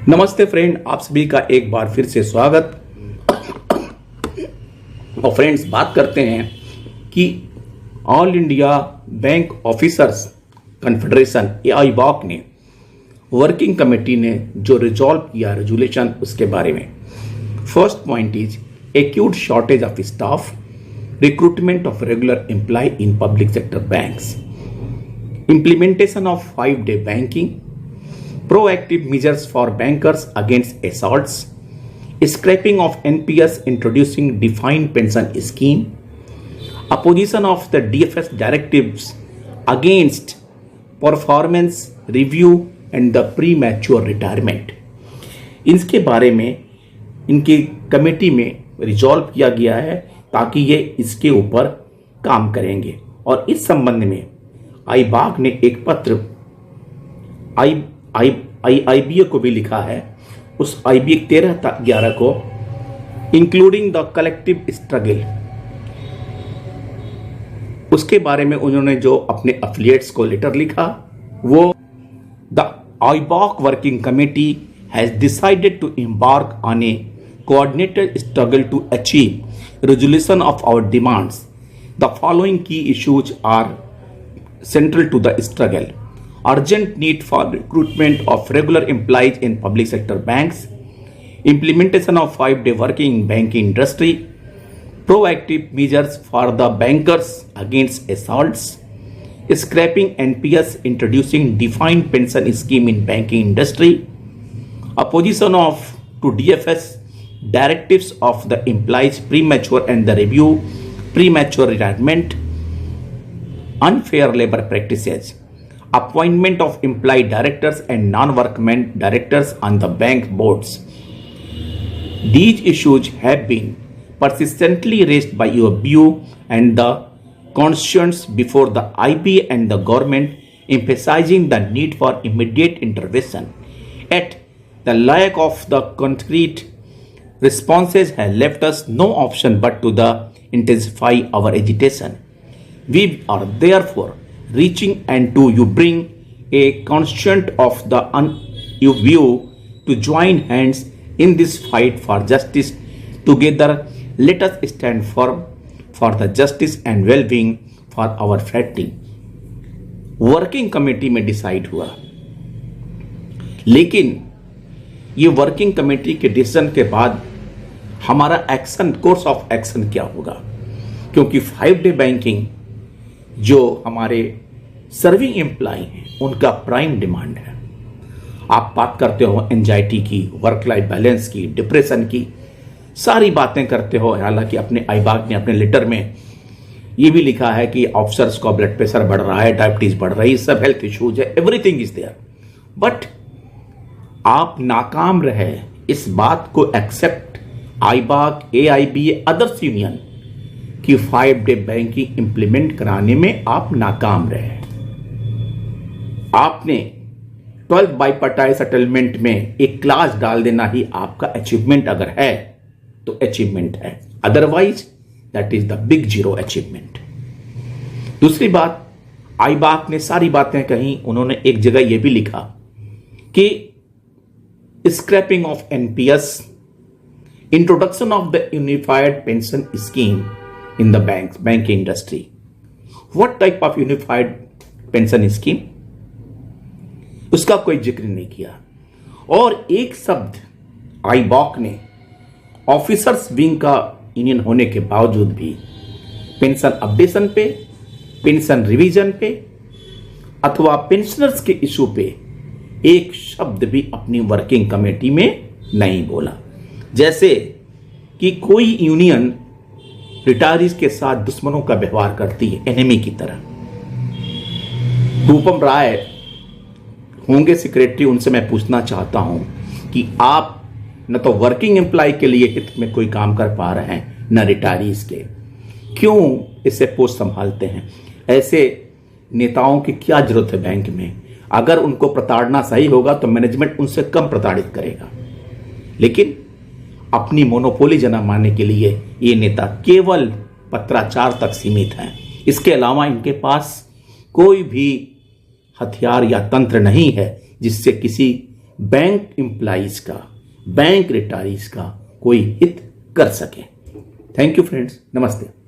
नमस्ते फ्रेंड, आप सभी का एक बार फिर से स्वागत। और फ्रेंड्स, बात करते हैं कि all India bank officers confederation AIBOC ने वर्किंग कमेटी ने जो रिजॉल्व किया रेजुलेशन, उसके बारे में। First point is acute shortage of staff, recruitment of regular employ in public sector banks, implementation of 5-day banking, proactive measures for bankers against assaults, scrapping of NPS introducing defined pension scheme, opposition of the DFS directives against performance review and the premature retirement। इसके बारे में इनकी committee में resolve किया गया है ताकि ये इसके ऊपर काम करेंगे। और इस संबंध में IBOC ने एक पत्र IBA को भी लिखा है। उस IBA 13/11 को इंक्लूडिंग द कलेक्टिव स्ट्रगल, उसके बारे में उन्होंने जो अपने एफिलिएट्स को लेटर लिखा, वो the IBOC working committee has decided to embark on a coordinated struggle to achieve resolution of our demands. The following key issues are central to the struggle: urgent need for recruitment of regular employees in public sector banks, implementation of 5-day working in banking industry, proactive measures for the bankers against assaults, scrapping NPS introducing defined pension scheme in banking industry, opposition of to DFS directives of the employees premature and the review premature retirement, unfair labor practices, appointment of employee directors and non-workmen directors on the bank boards. These issues have been persistently raised by your view and the constituents before the IBA and the government, emphasizing the need for immediate intervention. Yet, the lack of the concrete responses has left us no option but to intensify our agitation. We are therefore reaching and to you bring a constituent of the you view to join hands in this fight for justice. Together, let us stand firm for the justice and well-being for our family. Working committee में decide हुआ, लेकिन ये working committee के decision के बाद हमारा action, course of action क्या होगा? क्योंकि 5-डे बैंकिंग जो हमारे सर्विंग एम्प्लॉय हैं, उनका प्राइम डिमांड है। आप बात करते हो एंजाइटी की, वर्क लाइफ बैलेंस की, डिप्रेशन की, सारी बातें करते हो। हालांकि अपने IBOC ने अपने लेटर में ये भी लिखा है कि ऑफिसर्स का ब्लड प्रेशर बढ़ रहा है, डायबिटीज बढ़ रही है, सब हेल्थ इश्यूज है, एवरीथिंग इज देयर। बट आप नाकाम रहे इस बात को accept, IBOC, AIBA, others union कि 5-डे बैंकिंग इंप्लीमेंट कराने में आप नाकाम रहे। आपने 12 बाइपार्टाइट सेटलमेंट में एक क्लास डाल देना ही आपका अचीवमेंट अगर है तो अचीवमेंट है, otherwise that is the big zero achievement. दूसरी बात, IBOC ने सारी बातें कही। उन्होंने एक जगह यह भी लिखा कि scrapping of NPS, introduction of the unified pension scheme in the banking industry. What type of unified pension scheme? उसका कोई जिक्र नहीं किया। और एक शब्द IBOC ने ऑफिसर्स विंग का यूनियन होने के बावजूद भी पेंशन अपडेशन पे, पेंशन रिवीजन पे अथवा पेंशनर्स के इशू पे एक शब्द भी अपनी वर्किंग कमेटी में नहीं बोला। जैसे कि कोई यूनियन रिटायरीज के साथ दुश्मनों का व्यवहार करती है, एनिमी की तरह। रूपम राय होंगे सेक्रेटरी, उनसे मैं पूछना चाहता हूं कि आप न तो वर्किंग एम्प्लॉय के लिए हित में कोई काम कर पा रहे हैं, न रिटायरीज के, क्यों इससे पोस्ट संभालते हैं? ऐसे नेताओं की क्या जरूरत है बैंक में? अगर उनको प्रताड़ना सही होगा तो मैनेजमेंट उनसे कम प्रताड़ित करेगा, लेकिन अपनी मोनोपोली जना मारने के लिए ये नेता केवल पत्राचार तक सीमित हैं। इसके अलावा इनके पास कोई भी हथियार या तंत्र नहीं है जिससे किसी बैंक एम्प्लॉइज का, बैंक रिटायरीज का कोई हित कर सके। थैंक यू फ्रेंड्स, नमस्ते।